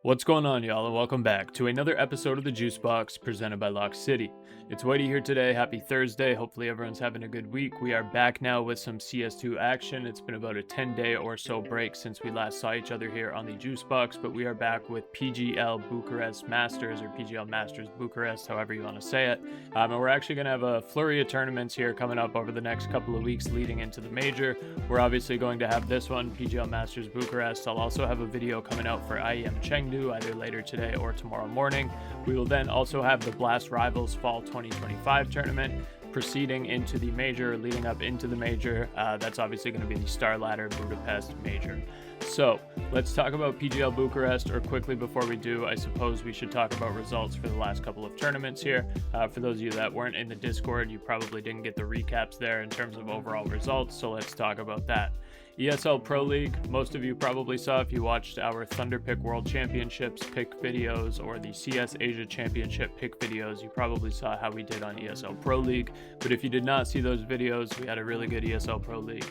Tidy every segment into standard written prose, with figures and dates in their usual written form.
What's going on, y'all, and welcome back to another episode of the JuiceBox presented by LOCKCITY. It's Whitey here today. Happy Thursday. Hopefully everyone's having a good week. We are back now with some CS2 action. It's been about a 10-day or so break since we last saw each other here on the JuiceBox, but we are back with PGL Bucharest Masters, or PGL Masters Bucharest, however you want to say it. And we're actually going to have a flurry of tournaments here coming up over the next couple of weeks leading into the major. We're obviously going to have this one, PGL Masters Bucharest. I'll also have a video coming out for IEM Chengdu either later today or tomorrow morning. We will then also have the Blast Rivals Fall 2025 tournament proceeding into the major, leading up into the major. That's obviously going to be the Star Ladder Budapest major. So let's talk about PGL Bucharest, or quickly before we do, I suppose we should talk about results for the last couple of tournaments here. For those of you that weren't in the Discord, you probably didn't get the recaps there in terms of overall results, so let's talk about that. ESL Pro League, most of you probably saw if you watched our Thunderpick World Championships pick videos or the CS Asia Championship pick videos, you probably saw how we did on ESL Pro League. But if you did not see those videos, we had a really good ESL Pro League.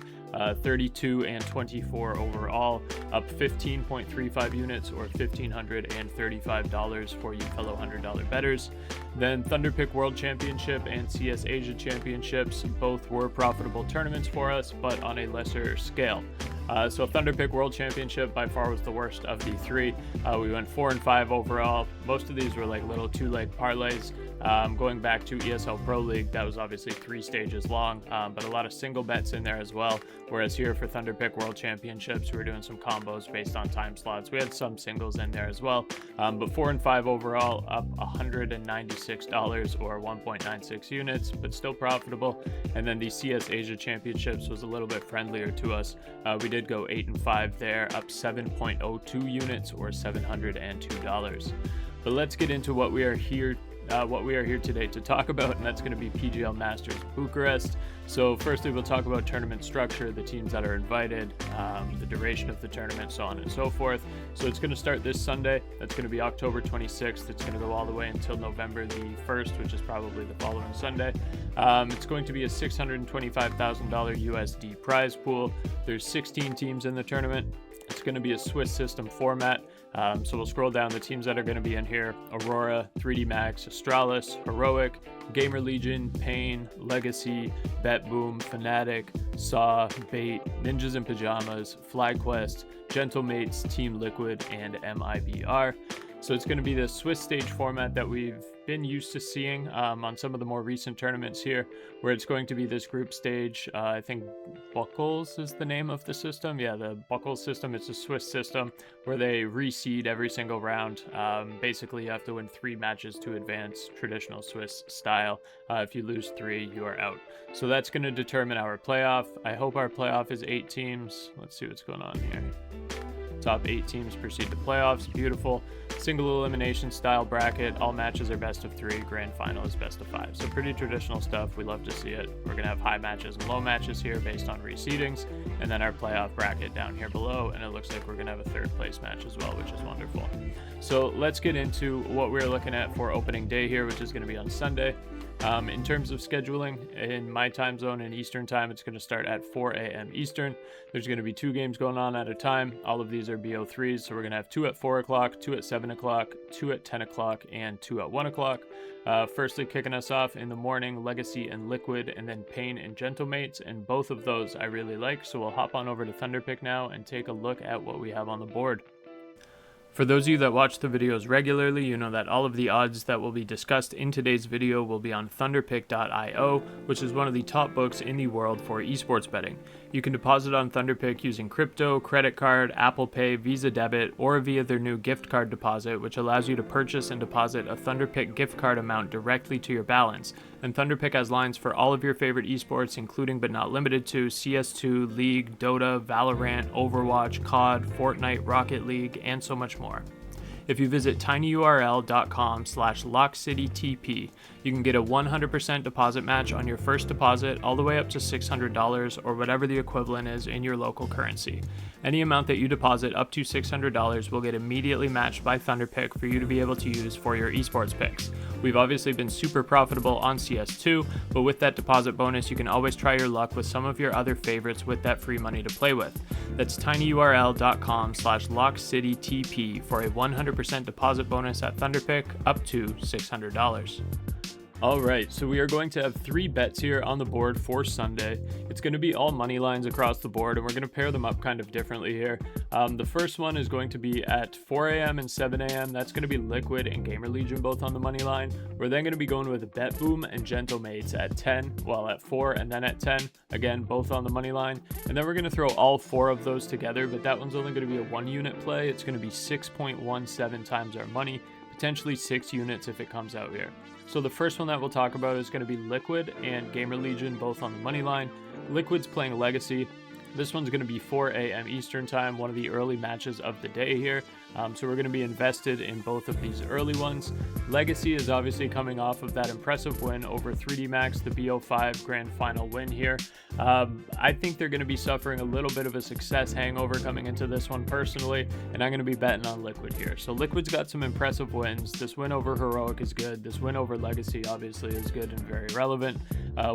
32 and 24 overall, up 15.35 units or $1,535 for you fellow $100 bettors. Then Thunderpick World Championship and CS Asia Championships, both were profitable tournaments for us, but on a lesser scale. So Thunderpick World Championship by far was the worst of the three. We went 4 and 5 overall. Most of these were like little two-leg parlays. Going back to ESL Pro League, that was obviously 3 stages long, but a lot of single bets in there as well. Whereas here for Thunderpick World Championships, we were doing some combos based on time slots. We had some singles in there as well, but 4 and 5 overall, up $196 or 1.96 units, but still profitable. And then the CS Asia Championships was a little bit friendlier to us. We did go 8 and 5 there, up 7.02 units or $702. But let's get into what we are here today to talk about, and that's going to be PGL Masters Bucharest. So firstly, we'll talk about tournament structure, the teams that are invited, the duration of the tournament, so on and so forth. So it's going to start this Sunday. That's going to be October 26th. It's going to go all the way until November the 1st, which is probably the following Sunday. It's going to be a $625,000 USD prize pool. There's 16 teams in the tournament. It's going to be a Swiss system format. So we'll scroll down the teams that are going to be in here: Aurora, 3D Max, Astralis, Heroic, GamerLegion, Pain, Legacy, BetBoom, fnatic, Saw, Bait, Ninjas in Pyjamas, FlyQuest, Gentlemates, Team Liquid, and MiBR. So it's going to be the Swiss stage format that we've been used to seeing on some of the more recent tournaments here, where it's going to be this group stage. I think Buckles is the name of the system. Yeah, the Buckles system. It's a Swiss system where they reseed every single round. Basically, you have to win 3 matches to advance, traditional Swiss style. If you lose 3, you are out. So that's going to determine our playoff. I hope our playoff is 8 teams. Let's see what's going on here. Top 8 teams proceed to playoffs. Beautiful. Single elimination style bracket. All matches are best of 3. Grand final is best of 5. So pretty traditional stuff. We love to see it. We're going to have high matches and low matches here based on reseedings. And then our playoff bracket down here below. And it looks like we're going to have a 3rd place match as well, which is wonderful. So let's get into what we're looking at for opening day here, which is going to be on Sunday. In terms of scheduling, in my time zone in Eastern time, it's going to start at 4 a.m. Eastern. There's going to be 2 games going on at a time. All of these are BO3s, so we're going to have 2 at 4 o'clock, 2 at 7 o'clock, 2 at 10 o'clock, and 2 at 1 o'clock. Firstly, kicking us off in the morning, Legacy and Liquid, and then Pain and Gentlemates, and both of those I really like, so we'll hop on over to Thunderpick now and take a look at what we have on the board. For those of you that watch the videos regularly, you know that all of the odds that will be discussed in today's video will be on thunderpick.io, which is one of the top books in the world for esports betting. You can deposit on Thunderpick using crypto, credit card, Apple Pay, Visa Debit, or via their new gift card deposit, which allows you to purchase and deposit a Thunderpick gift card amount directly to your balance. And Thunderpick has lines for all of your favorite esports, including but not limited to CS2, League, Dota, Valorant, Overwatch, COD, Fortnite, Rocket League, and so much more. If you visit tinyurl.com/LockCityTP, you can get a 100% deposit match on your first deposit all the way up to $600 or whatever the equivalent is in your local currency. Any amount that you deposit up to $600 will get immediately matched by Thunderpick for you to be able to use for your esports picks. We've obviously been super profitable on CS2, but with that deposit bonus, you can always try your luck with some of your other favorites with that free money to play with. That's tinyurl.com/LOCKCITYTP for a 100% deposit bonus at Thunderpick up to $600. All right, so we are going to have 3 bets here on the board for Sunday. It's going to be all money lines across the board, and we're going to pair them up kind of differently here. The first one is going to be at 4 a.m. and 7 a.m. That's going to be Liquid and GamerLegion both on the money line. We're then going to be going with BetBoom and Gentlemates at 10, well at 4 and then at 10, again both on the money line. And then we're going to throw all 4 of those together, but that one's only going to be a 1-unit play. It's going to be 6.17 times our money, potentially 6 units if it comes out here. So the first one that we'll talk about is going to be Liquid and GamerLegion both on the money line. Liquid's playing Legacy. This one's going to be 4 a.m. Eastern time, one of the early matches of the day here. So we're going to be invested in both of these early ones. Legacy is obviously coming off of that impressive win over 3D Max, the BO5 grand final win here. I think they're going to be suffering a little bit of a success hangover coming into this one personally, and I'm going to be betting on Liquid here. So Liquid's got some impressive wins. This win over Heroic is good. This win over Legacy obviously is good and very relevant.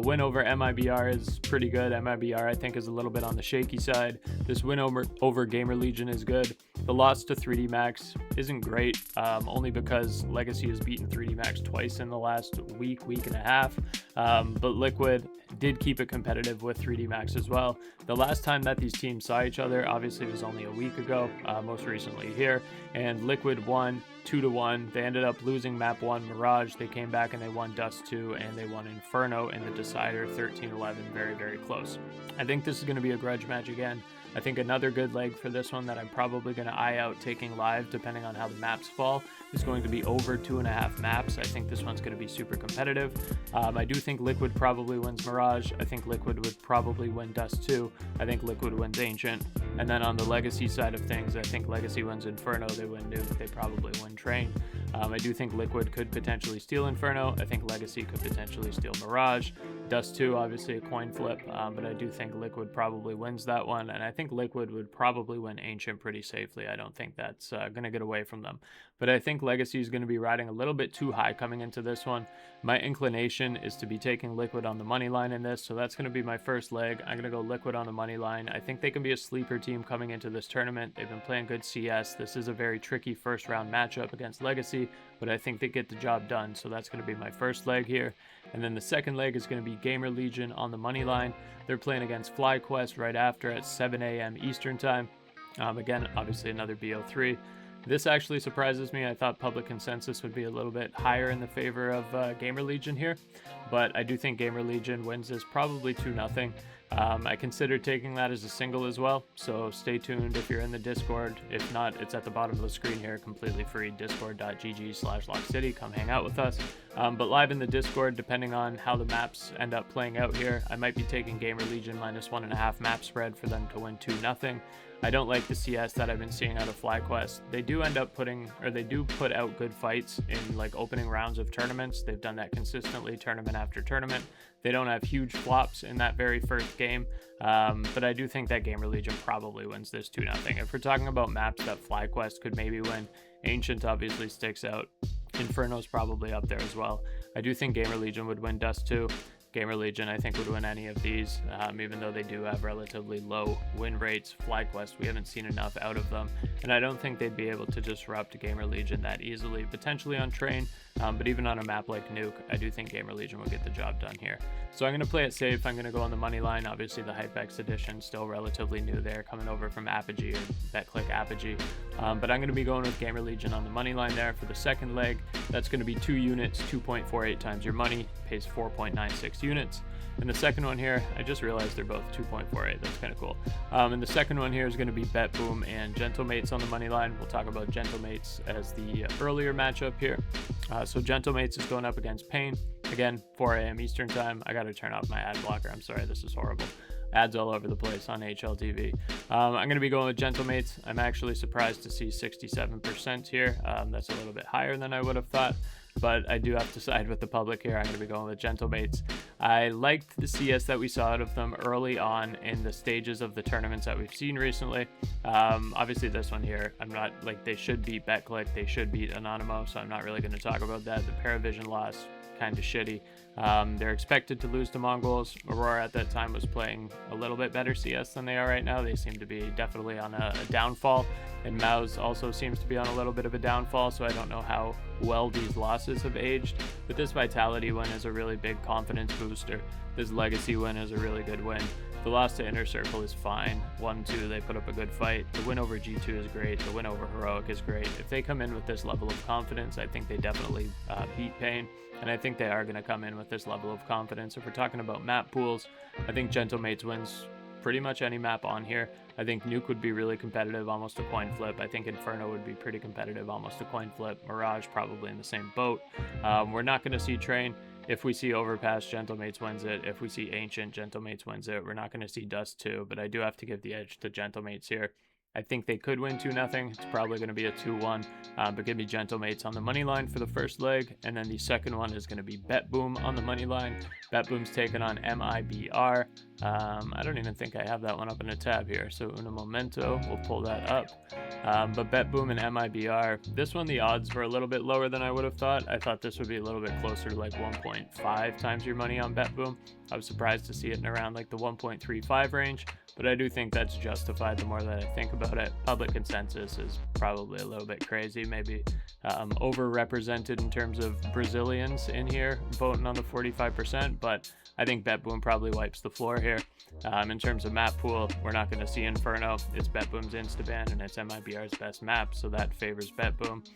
Win over MiBR is pretty good. MiBR I think is a little bit on the shaky side. This win over GamerLegion is good. The loss to 3D Max isn't great, only because Legacy has beaten 3D Max twice in the last week and a half. But Liquid did keep it competitive with 3D Max as well. The last time that these teams saw each other obviously was only a week ago, most recently here, and Liquid won 2-1. They ended up losing map 1 Mirage. They came back and they won Dust 2, and they won Inferno in the decider 13-11, very, very close. I think this is going to be a grudge match again. I think another good leg for this one that I'm probably going to eye out taking live depending on how the maps fall is going to be over 2.5 maps. I think this one's going to be super competitive. I do think Liquid probably wins Mirage. I think Liquid would probably win Dust 2. I think Liquid wins Ancient. And then on the Legacy side of things, I think Legacy wins Inferno. They win Nuke. They probably win Train. I do think Liquid could potentially steal Inferno. I think Legacy could potentially steal Mirage. Dust 2, obviously a coin flip, but I do think Liquid probably wins that one. And I think Liquid would probably win Ancient pretty safely. I don't think that's going to get away from them. But I think Legacy is going to be riding a little bit too high coming into this one. My inclination is to be taking Liquid on the money line in this, so that's going to be my first leg. I'm going to go Liquid on the money line. I think they can be a sleeper team coming into this tournament. They've been playing good CS. This is a very tricky first round matchup against Legacy, but I think they get the job done, so that's going to be my first leg here. And then the second leg is going to be GamerLegion on the money line. They're playing against FlyQuest right after at 7 a.m. Eastern time. Again, obviously another BO3. This actually surprises me. I thought public consensus would be a little bit higher in the favor of GamerLegion here, but I do think GamerLegion wins this probably 2-0. I considered taking that as a single as well, so stay tuned if you're in the Discord. If not, it's at the bottom of the screen here, completely free, discord.gg/LockCity. Come hang out with us. But live in the Discord, depending on how the maps end up playing out here, I might be taking GamerLegion -1.5 map spread for them to win 2-0. I don't like the CS that I've been seeing out of FlyQuest. They do end up they do put out good fights in like opening rounds of tournaments. They've done that consistently tournament after tournament. They don't have huge flops in that very first game, but I do think that GamerLegion probably wins this 2-0. If we're talking about maps that FlyQuest could maybe win, Ancient obviously sticks out. Inferno's probably up there as well. I do think GamerLegion would win Dust 2. GamerLegion, I think, would win any of these, even though they do have relatively low win rates. FlyQuest, we haven't seen enough out of them, and I don't think they'd be able to disrupt GamerLegion that easily, potentially on Train, but even on a map like Nuke, I do think GamerLegion will get the job done here. So I'm going to play it safe. I'm going to go on the money line. Obviously, the HypeX edition, still relatively new there, coming over from Apogee or BetClick Apogee, but I'm going to be going with GamerLegion on the money line there for the second leg. That's going to be 2 units, 2.48 times your money, pays 4.96 units. And the second one here, I just realized they're both 2.48. That's kind of cool. And the second one here is going to be BetBoom and Gentlemates on the money line. We'll talk about Gentlemates as the earlier matchup here. So Gentlemates is going up against Pain. Again, 4 a.m. Eastern time. I got to turn off my ad blocker. I'm sorry, this is horrible. ads all over the place on HLTV. I'm going to be going with Gentlemates. I'm actually surprised to see 67% here. That's a little bit higher than I would have thought, but I do have to side with the public here. I'm going to be going with Gentlemates. I liked the CS that we saw out of them early on in the stages of the tournaments that we've seen recently. Obviously this one here, I'm not like, they should beat BetClick, they should beat Anonymous, so I'm not really going to talk about that. The Paravision loss, kind of shitty. They're expected to lose to Mongols. Aurora at that time was playing a little bit better CS than they are right now. They seem to be definitely on a downfall, and Maus also seems to be on a little bit of a downfall, so I don't know how well these losses have aged. But this Vitality win is a really big confidence booster. This Legacy win is a really good win. The loss to Inner Circle is fine. 1-2, they put up a good fight. The win over G2 is great. The win over Heroic is great. If they come in with this level of confidence, I think they definitely beat Pain. And I think they are going to come in with this level of confidence. If we're talking about map pools, I think Gentlemates wins pretty much any map on here. I think Nuke would be really competitive, almost a coin flip. I think Inferno would be pretty competitive, almost a coin flip. Mirage probably in the same boat. We're not going to see Train. If we see Overpass, Gentlemates wins it. If we see Ancient, Gentlemates wins it. We're not going to see Dust 2, but I do have to give the edge to Gentlemates here. I think they could win 2-0. It's probably going to be a 2-1, but give me Gentlemates on the money line for the first leg, and then the second one is going to be BetBoom on the money line. BetBoom's taking on MiBR. I don't even think I have that one up in a tab here, so Una Momento, we'll pull that up. But BetBoom and MiBR, this one the odds were a little bit lower than I would have thought. I thought this would be a little bit closer to like 1.5 times your money on BetBoom. I was surprised to see it in around like the 1.35 range, but I do think that's justified the more that I think about it. Public consensus is probably a little bit crazy, maybe overrepresented in terms of Brazilians in here voting on the 45%, but I think BetBoom probably wipes the floor here. In terms of map pool, we're not going to see Inferno. It's BetBoom's Instaban, and it's MiBR's best map, so that favors BetBoom.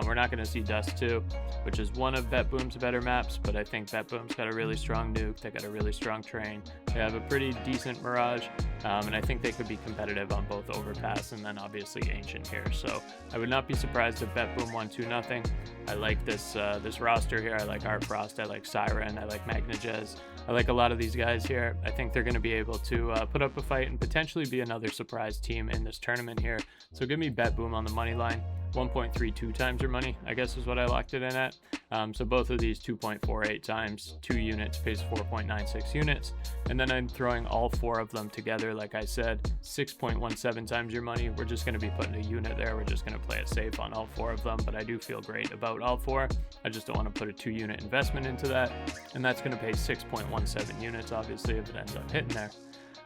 We're not going to see Dust 2, which is one of BetBoom's better maps, but I think BetBoom's got a really strong Nuke. They got a really strong Train. They have a pretty decent Mirage, and I think they could be competitive on both Overpass and then obviously Ancient here. So I would not be surprised if BetBoom won 2-0. I like this roster here. I like Art Frost. I like Siren. I like Magnajez. I like a lot of these guys here. I think they're going to be able to put up a fight and potentially be another surprise team in this tournament here. So give me BetBoom on the money line. 1.32 times your money, I guess is what I locked it in at. So both of these 2.48 times 2 units pays 4.96 units. And then I'm throwing all 4 of them together. Like I said, 6.17 times your money. We're just going to be putting a unit there. We're just going to play it safe on all 4 of them, but I do feel great about all 4. I just don't want to put a 2-unit investment into that. And that's going to pay 6.17 units, obviously, if it ends up hitting there.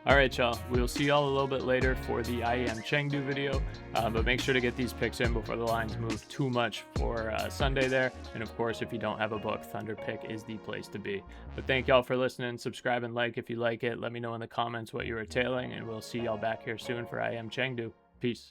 Alright y'all, we'll see y'all a little bit later for the IEM Chengdu video, but make sure to get these picks in before the lines move too much for Sunday there. And of course, if you don't have a book, Thunderpick is the place to be. But thank y'all for listening. Subscribe and like if you like it. Let me know in the comments what you were tailing, and we'll see y'all back here soon for IEM Chengdu. Peace.